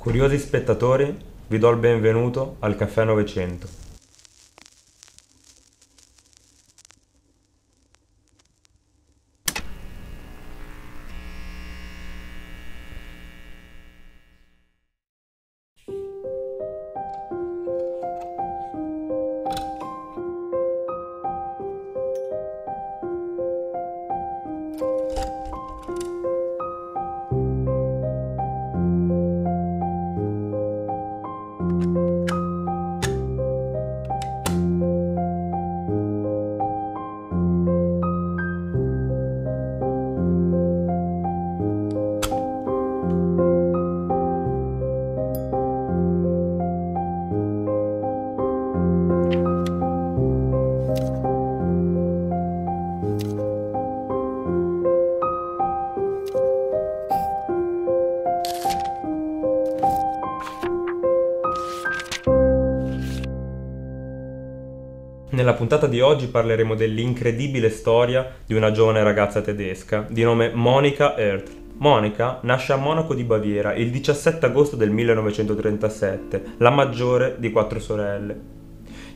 Curiosi spettatori, vi do il benvenuto al Caffè 900. Nella puntata di oggi parleremo dell'incredibile storia di una giovane ragazza tedesca di nome Monika Ertl. Monika nasce a Monaco di Baviera il 17 agosto del 1937, la maggiore di 4 sorelle.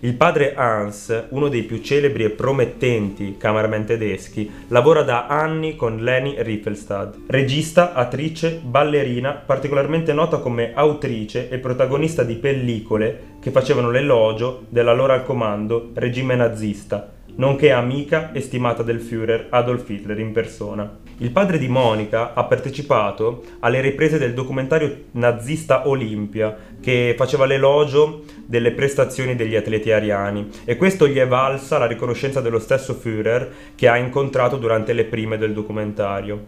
Il padre Hans, uno dei più celebri e promettenti cameraman tedeschi, lavora da anni con Leni Riefenstahl, regista, attrice, ballerina, particolarmente nota come autrice e protagonista di pellicole che facevano l'elogio dell'allora al comando regime nazista, nonché amica e stimata del Führer Adolf Hitler in persona. Il padre di Monika ha partecipato alle riprese del documentario nazista Olimpia, che faceva l'elogio delle prestazioni degli atleti ariani, e questo gli è valsa la riconoscenza dello stesso Führer che ha incontrato durante le prime del documentario.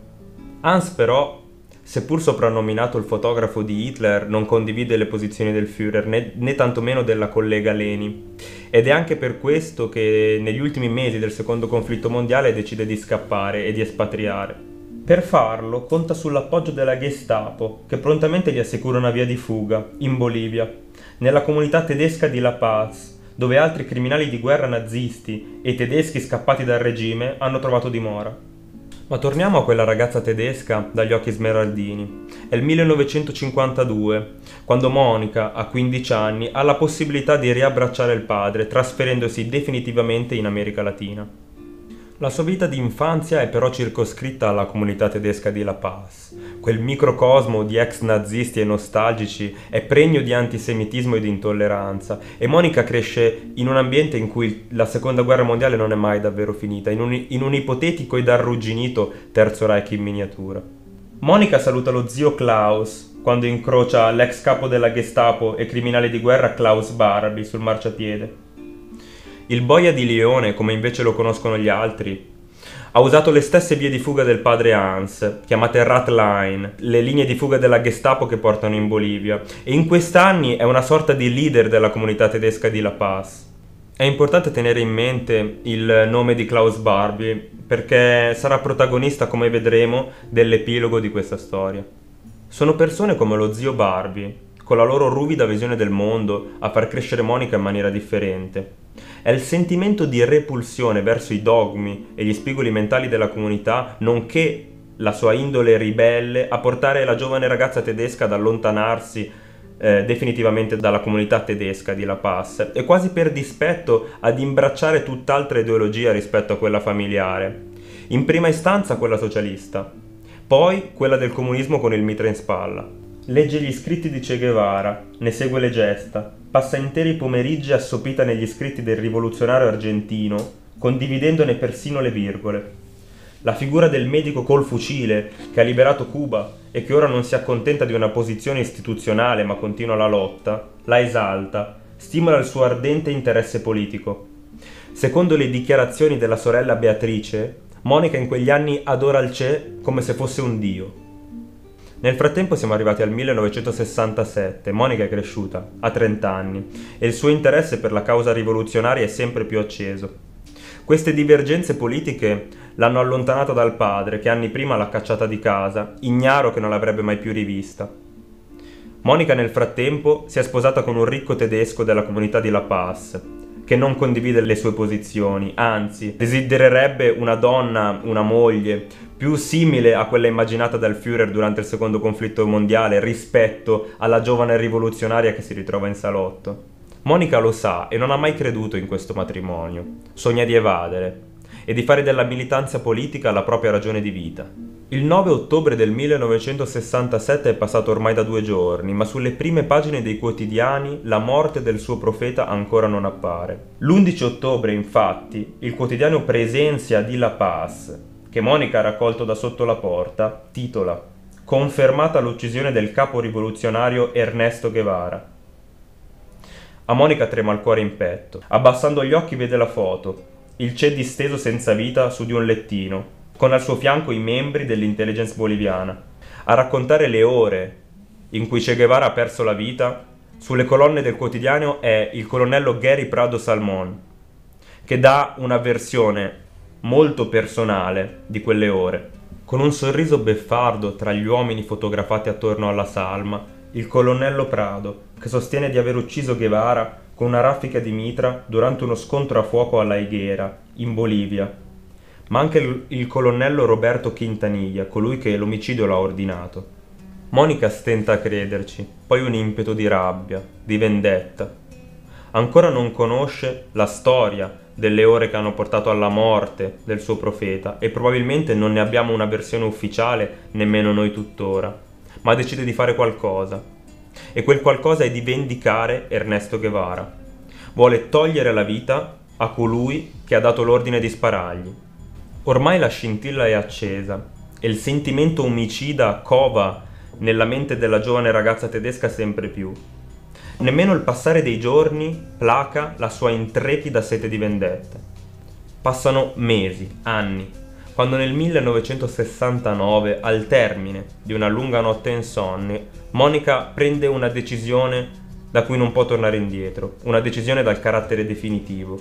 Hans però, seppur soprannominato il fotografo di Hitler, non condivide le posizioni del Führer né tantomeno della collega Leni, ed è anche per questo che negli ultimi mesi del secondo conflitto mondiale decide di scappare e di espatriare. Per farlo conta sull'appoggio della Gestapo, che prontamente gli assicura una via di fuga in Bolivia, nella comunità tedesca di La Paz, dove altri criminali di guerra nazisti e tedeschi scappati dal regime hanno trovato dimora. Ma torniamo a quella ragazza tedesca dagli occhi smeraldini. È il 1952, quando Monika, a 15 anni, ha la possibilità di riabbracciare il padre, trasferendosi definitivamente in America Latina. La sua vita di infanzia è però circoscritta alla comunità tedesca di La Paz. Quel microcosmo di ex nazisti e nostalgici è pregno di antisemitismo e di intolleranza, e Monika cresce in un ambiente in cui la seconda guerra mondiale non è mai davvero finita, in un ipotetico ed arrugginito Terzo Reich in miniatura. Monika saluta lo zio Klaus quando incrocia l'ex capo della Gestapo e criminale di guerra Klaus Barbie sul marciapiede. Il boia di Lione, come invece lo conoscono gli altri, ha usato le stesse vie di fuga del padre Hans, chiamate Ratline, le linee di fuga della Gestapo che portano in Bolivia, e in quest'anni è una sorta di leader della comunità tedesca di La Paz. È importante tenere in mente il nome di Klaus Barbie, perché sarà protagonista, come vedremo, dell'epilogo di questa storia. Sono persone come lo zio Barbie, con la loro ruvida visione del mondo, a far crescere Monika in maniera differente. È il sentimento di repulsione verso i dogmi e gli spigoli mentali della comunità, nonché la sua indole ribelle, a portare la giovane ragazza tedesca ad allontanarsi definitivamente dalla comunità tedesca di La Paz, e quasi per dispetto ad imbracciare tutt'altra ideologia rispetto a quella familiare. In prima istanza quella socialista, poi quella del comunismo con il mitra in spalla. Legge gli scritti di Che Guevara, ne segue le gesta, passa interi pomeriggi assopita negli scritti del rivoluzionario argentino, condividendone persino le virgole. La figura del medico col fucile che ha liberato Cuba e che ora non si accontenta di una posizione istituzionale ma continua la lotta, la esalta, stimola il suo ardente interesse politico. Secondo le dichiarazioni della sorella Beatrice, Monika in quegli anni adora il Che come se fosse un dio. Nel frattempo siamo arrivati al 1967, Monika è cresciuta, ha 30 anni, e il suo interesse per la causa rivoluzionaria è sempre più acceso. Queste divergenze politiche l'hanno allontanata dal padre, che anni prima l'ha cacciata di casa, ignaro che non l'avrebbe mai più rivista. Monika nel frattempo si è sposata con un ricco tedesco della comunità di La Paz, che non condivide le sue posizioni, anzi, desidererebbe una donna, una moglie, più simile a quella immaginata dal Führer durante il secondo conflitto mondiale rispetto alla giovane rivoluzionaria che si ritrova in salotto. Monica lo sa e non ha mai creduto in questo matrimonio. Sogna di evadere e di fare della militanza politica la propria ragione di vita. Il 9 ottobre del 1967 è passato ormai da 2 giorni, ma sulle prime pagine dei quotidiani la morte del suo profeta ancora non appare. L'11 ottobre, infatti, il quotidiano Presencia di La Paz, che Monica ha raccolto da sotto la porta, titola «Confermata l'uccisione del capo rivoluzionario Ernesto Guevara». A Monica trema il cuore in petto. Abbassando gli occhi vede la foto, il Che disteso senza vita su di un lettino, con al suo fianco i membri dell'intelligence boliviana. A raccontare le ore in cui Che Guevara ha perso la vita, sulle colonne del quotidiano è il colonnello Gary Prado Salmón, che dà una versione molto personale di quelle ore. Con un sorriso beffardo tra gli uomini fotografati attorno alla salma, il colonnello Prado, che sostiene di aver ucciso Guevara con una raffica di mitra durante uno scontro a fuoco alla Higuera, in Bolivia, ma anche il colonnello Roberto Quintanilla, colui che l'omicidio l'ha ordinato. Monica stenta a crederci, poi un impeto di rabbia, di vendetta. Ancora non conosce la storia delle ore che hanno portato alla morte del suo profeta e probabilmente non ne abbiamo una versione ufficiale nemmeno noi tuttora, ma decide di fare qualcosa. E quel qualcosa è di vendicare Ernesto Guevara. Vuole togliere la vita a colui che ha dato l'ordine di sparargli. Ormai la scintilla è accesa e il sentimento omicida cova nella mente della giovane ragazza tedesca sempre più. Nemmeno il passare dei giorni placa la sua intrepida sete di vendetta. Passano mesi, anni, quando nel 1969, al termine di una lunga notte insonne, Monica prende una decisione da cui non può tornare indietro, una decisione dal carattere definitivo.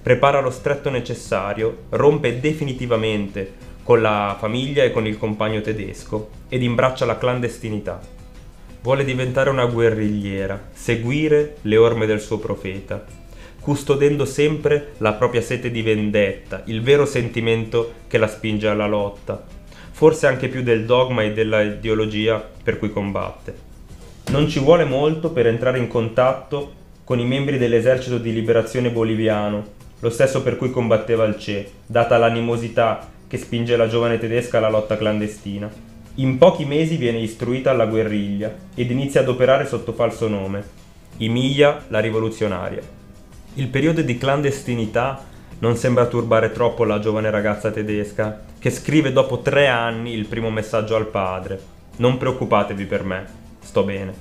Prepara lo stretto necessario, rompe definitivamente con la famiglia e con il compagno tedesco ed imbraccia la clandestinità. Vuole diventare una guerrigliera, seguire le orme del suo profeta, custodendo sempre la propria sete di vendetta, il vero sentimento che la spinge alla lotta, forse anche più del dogma e della ideologia per cui combatte. Non ci vuole molto per entrare in contatto con i membri dell'esercito di liberazione boliviano, lo stesso per cui combatteva il Che, data l'animosità che spinge la giovane tedesca alla lotta clandestina. In pochi mesi viene istruita alla guerriglia ed inizia ad operare sotto falso nome, Emilia la rivoluzionaria. Il periodo di clandestinità non sembra turbare troppo la giovane ragazza tedesca, che scrive dopo 3 anni il primo messaggio al padre: «Non preoccupatevi per me, sto bene».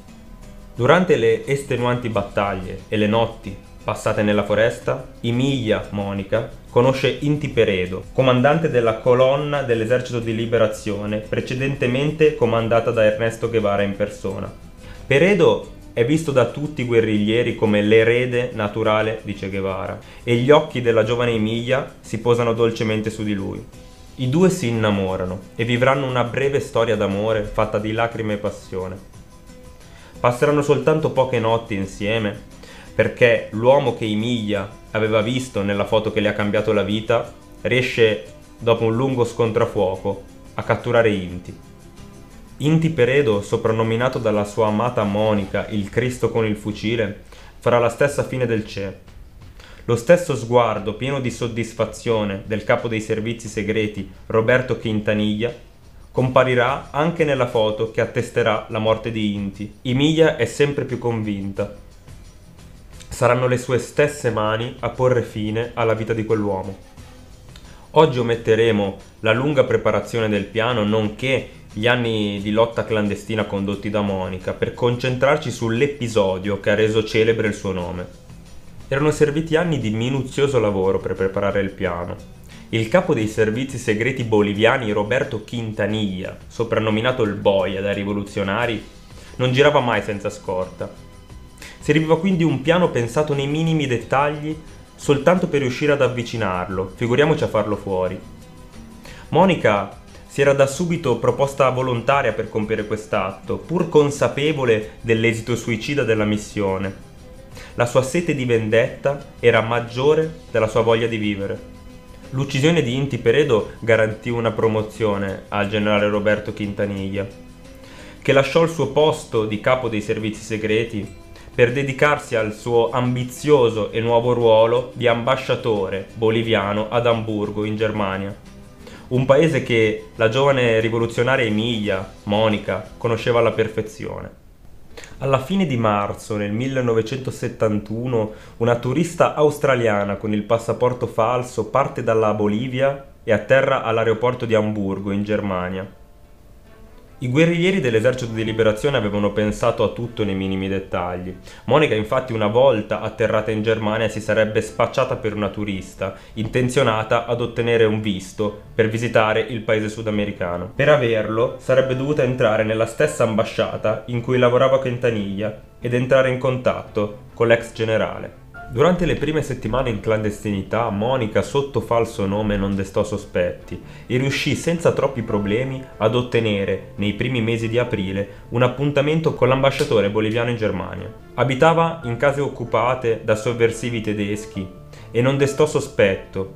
Durante le estenuanti battaglie e le notti passate nella foresta, Emilia Monica conosce Inti Peredo, comandante della colonna dell'esercito di liberazione, precedentemente comandata da Ernesto Guevara in persona. Peredo è visto da tutti i guerriglieri come l'erede naturale di Che Guevara e gli occhi della giovane Emilia si posano dolcemente su di lui. I due si innamorano e vivranno una breve storia d'amore fatta di lacrime e passione. Passeranno soltanto poche notti insieme perché l'uomo che Emilia aveva visto nella foto che le ha cambiato la vita riesce, dopo un lungo scontro a fuoco, a catturare Inti. Inti Peredo, soprannominato dalla sua amata Monica il Cristo con il fucile, farà la stessa fine del Che. Lo stesso sguardo pieno di soddisfazione del capo dei servizi segreti Roberto Quintanilla comparirà anche nella foto che attesterà la morte di Inti. Emilia è sempre più convinta. Saranno le sue stesse mani a porre fine alla vita di quell'uomo. Oggi ometteremo la lunga preparazione del piano, nonché gli anni di lotta clandestina condotti da Monica, per concentrarci sull'episodio che ha reso celebre il suo nome. Erano serviti anni di minuzioso lavoro per preparare il piano. Il capo dei servizi segreti boliviani Roberto Quintanilla, soprannominato il Boia dai rivoluzionari, non girava mai senza scorta. Serviva quindi un piano pensato nei minimi dettagli soltanto per riuscire ad avvicinarlo, figuriamoci a farlo fuori. Monica si era da subito proposta volontaria per compiere quest'atto, pur consapevole dell'esito suicida della missione. La sua sete di vendetta era maggiore della sua voglia di vivere. L'uccisione di Inti Peredo garantì una promozione al generale Roberto Quintanilla, che lasciò il suo posto di capo dei servizi segreti per dedicarsi al suo ambizioso e nuovo ruolo di ambasciatore boliviano ad Amburgo, in Germania, un paese che la giovane rivoluzionaria Emilia, Monica, conosceva alla perfezione. Alla fine di marzo nel 1971 una turista australiana con il passaporto falso parte dalla Bolivia e atterra all'aeroporto di Amburgo, in Germania. I guerriglieri dell'esercito di liberazione avevano pensato a tutto nei minimi dettagli. Monica infatti una volta atterrata in Germania si sarebbe spacciata per una turista, intenzionata ad ottenere un visto per visitare il paese sudamericano. Per averlo sarebbe dovuta entrare nella stessa ambasciata in cui lavorava Quintanilla ed entrare in contatto con l'ex generale. Durante le prime settimane in clandestinità, Monica, sotto falso nome, non destò sospetti e riuscì senza troppi problemi ad ottenere, nei primi mesi di aprile, un appuntamento con l'ambasciatore boliviano in Germania. Abitava in case occupate da sovversivi tedeschi e non destò sospetto.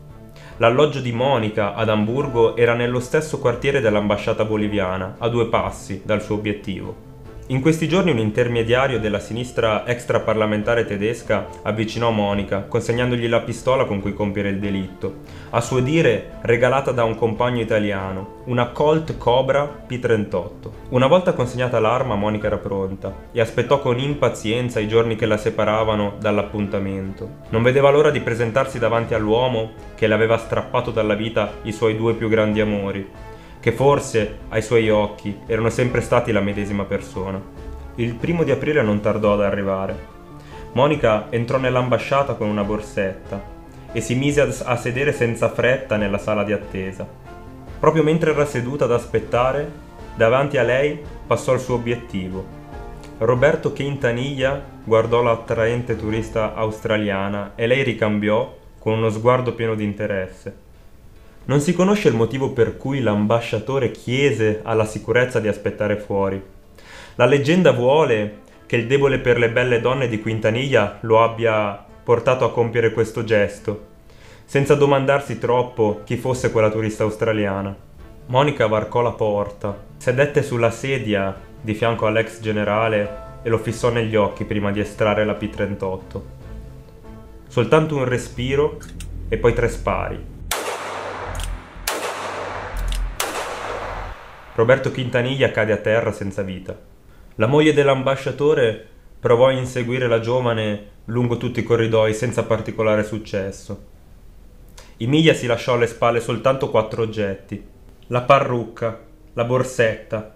L'alloggio di Monica ad Amburgo era nello stesso quartiere dell'ambasciata boliviana, a 2 passi dal suo obiettivo. In questi giorni un intermediario della sinistra extraparlamentare tedesca avvicinò Monica, consegnandogli la pistola con cui compiere il delitto, a suo dire regalata da un compagno italiano, una Colt Cobra P38. Una volta consegnata l'arma, Monica era pronta e aspettò con impazienza i giorni che la separavano dall'appuntamento. Non vedeva l'ora di presentarsi davanti all'uomo che le aveva strappato dalla vita i suoi 2 più grandi amori, che forse, ai suoi occhi, erano sempre stati la medesima persona. Il 1° di aprile non tardò ad arrivare. Monica entrò nell'ambasciata con una borsetta e si mise a sedere senza fretta nella sala di attesa. Proprio mentre era seduta ad aspettare, davanti a lei passò il suo obiettivo. Roberto Quintanilla guardò l'attraente turista australiana e lei ricambiò con uno sguardo pieno di interesse. Non si conosce il motivo per cui l'ambasciatore chiese alla sicurezza di aspettare fuori. La leggenda vuole che il debole per le belle donne di Quintanilla lo abbia portato a compiere questo gesto, senza domandarsi troppo chi fosse quella turista australiana. Monica varcò la porta, sedette sulla sedia di fianco all'ex generale e lo fissò negli occhi prima di estrarre la P38. Soltanto un respiro e poi 3 spari. Roberto Quintanilla cade a terra senza vita. La moglie dell'ambasciatore provò a inseguire la giovane lungo tutti i corridoi senza particolare successo. Emilia si lasciò alle spalle soltanto 4 oggetti: la parrucca, la borsetta,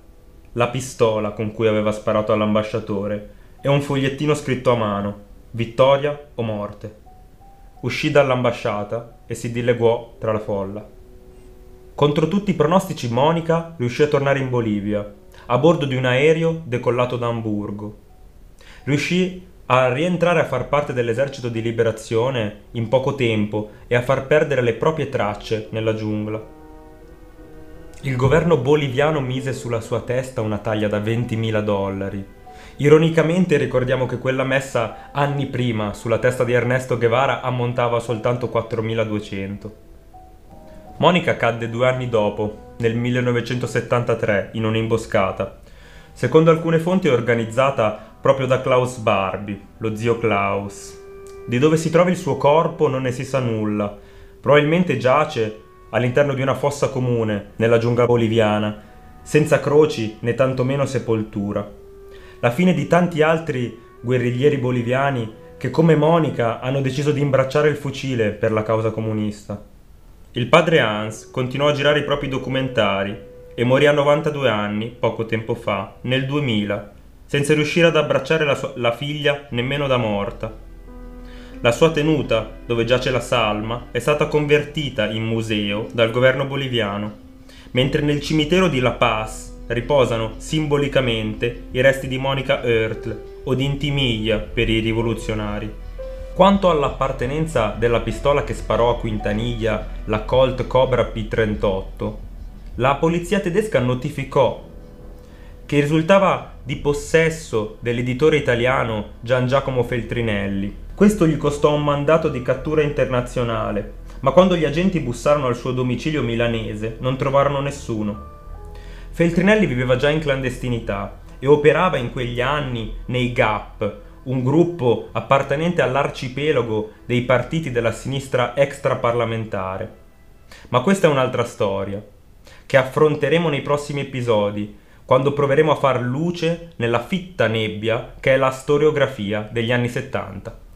la pistola con cui aveva sparato all'ambasciatore e un fogliettino scritto a mano: vittoria o morte. Uscì dall'ambasciata e si dileguò tra la folla. Contro tutti i pronostici Monica riuscì a tornare in Bolivia, a bordo di un aereo decollato da Amburgo. Riuscì a rientrare a far parte dell'esercito di liberazione in poco tempo e a far perdere le proprie tracce nella giungla. Il governo boliviano mise sulla sua testa una taglia da $20.000. Ironicamente ricordiamo che quella messa anni prima sulla testa di Ernesto Guevara ammontava soltanto 4.200. Monica cadde 2 anni dopo, nel 1973, in un'imboscata. Secondo alcune fonti è organizzata proprio da Klaus Barbie, lo zio Klaus. Di dove si trova il suo corpo non ne si sa nulla. Probabilmente giace all'interno di una fossa comune, nella giungla boliviana, senza croci né tantomeno sepoltura. La fine di tanti altri guerriglieri boliviani che, come Monica, hanno deciso di imbracciare il fucile per la causa comunista. Il padre Hans continuò a girare i propri documentari e morì a 92 anni, poco tempo fa, nel 2000, senza riuscire ad abbracciare la figlia nemmeno da morta. La sua tenuta, dove giace la salma, è stata convertita in museo dal governo boliviano, mentre nel cimitero di La Paz riposano simbolicamente i resti di Monica Ertl o di Intimilla per i rivoluzionari. Quanto all'appartenenza della pistola che sparò a Quintanilla, la Colt Cobra P38, la polizia tedesca notificò che risultava di possesso dell'editore italiano Gian Giacomo Feltrinelli. Questo gli costò un mandato di cattura internazionale, ma quando gli agenti bussarono al suo domicilio milanese non trovarono nessuno. Feltrinelli viveva già in clandestinità e operava in quegli anni nei GAP, un gruppo appartenente all'arcipelago dei partiti della sinistra extraparlamentare. Ma questa è un'altra storia, che affronteremo nei prossimi episodi, quando proveremo a far luce nella fitta nebbia che è la storiografia degli anni 70.